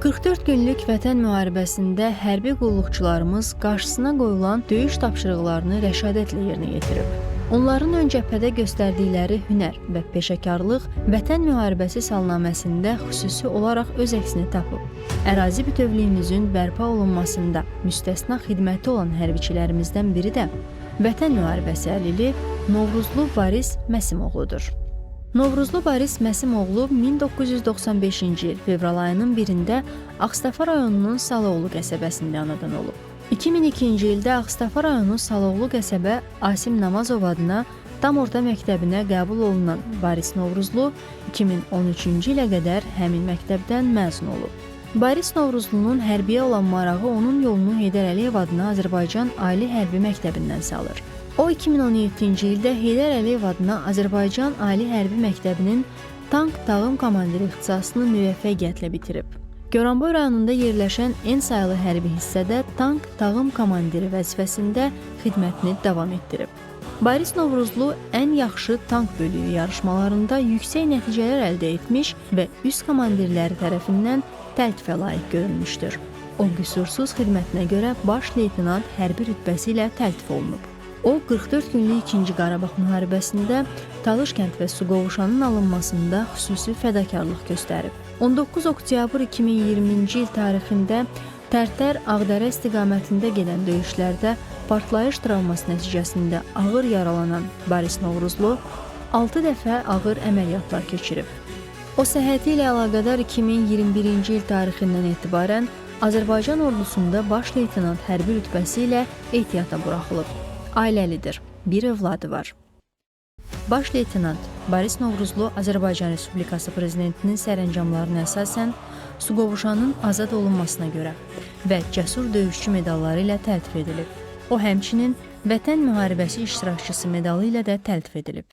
44 günlük Vətən müharibəsində hərbi qulluqçularımız qarşısına qoyulan döyüş tapşırıqlarını rəşadətlə yerinə yetirib. Onların ön cəbhədə göstərdikləri hünər və peşəkarlıq Vətən müharibəsi salnaməsində xüsusi olaraq öz əksini tapıb. Ərazi bütövlüyümüzün bərpa olunmasında müstəsna xidməti olan hərbiçilərimizdən biri də Vətən müharibəsi əlili Novruzlu Baris Məsimoğludur. Novruzlu Baris Məsimoğlu 1995-ci il fevral ayının 1-də Ağstafa rayonunun Saloğlu qəsəbəsində anadan olub. 2002-ci ildə Ağstafa rayonu Saloğlu qəsəbə Asim Namazov adına tam orta məktəbinə qəbul olunan Baris Novruzlu 2013-cü ilə qədər həmin məktəbdən məzun olub. Baris Novruzlunun hərbiyə olan marağı onun yolunu Heydər Əliyev adına Azərbaycan Ali Hərbi Məktəbindən salır. O, 2017-ci ildə Heydər Əliyev adına Azərbaycan Ali Hərbi Məktəbinin tank tağım komandiri ixtisasını müvəffəqiyyətlə bitirib. Goranboy rayonunda yerləşən en sayılı hərbi hissədə tank tağım komandiri vəzifəsində xidmətini davam etdirib. Baris Novruzlu ən yaxşı tank bölüyü yarışmalarında yüksək nəticələr əldə etmiş və üst komandirləri tərəfindən təltifə layiq görülmüşdür. O, qüsursuz xidmətinə görə baş leytenant hərbi rütbəsi ilə təltif olunub. O, 44 günlük 2-ci Qarabağ müharibəsində Talış kənd və Suqovuşanın alınmasında xüsusi fədakarlıq göstərib. 19 oktyabr 2020-ci il tarixində Tərtər-Ağdərə istiqamətində gedən döyüşlərdə partlayış travması nəticəsində ağır yaralanan Baris Novruzlu 6 dəfə ağır əməliyyatlar keçirib. O, səhhəti ilə əlaqədar 2021-ci il tarixindən etibarən Azərbaycan ordusunda baş leytenant hərbi rütbəsi ilə ehtiyata buraxılıb. Ailəlidir, bir övladı var. Baş leytenant Baris Novruzlu Azərbaycan Respublikası Prezidentinin sərəncamlarına əsasən Suqovuşanın azad olunmasına görə və cəsur döyüşçü medalları ilə təltif edilib. O, həmçinin Vətən müharibəsi iştirakçısı medalı ilə də təltif edilib.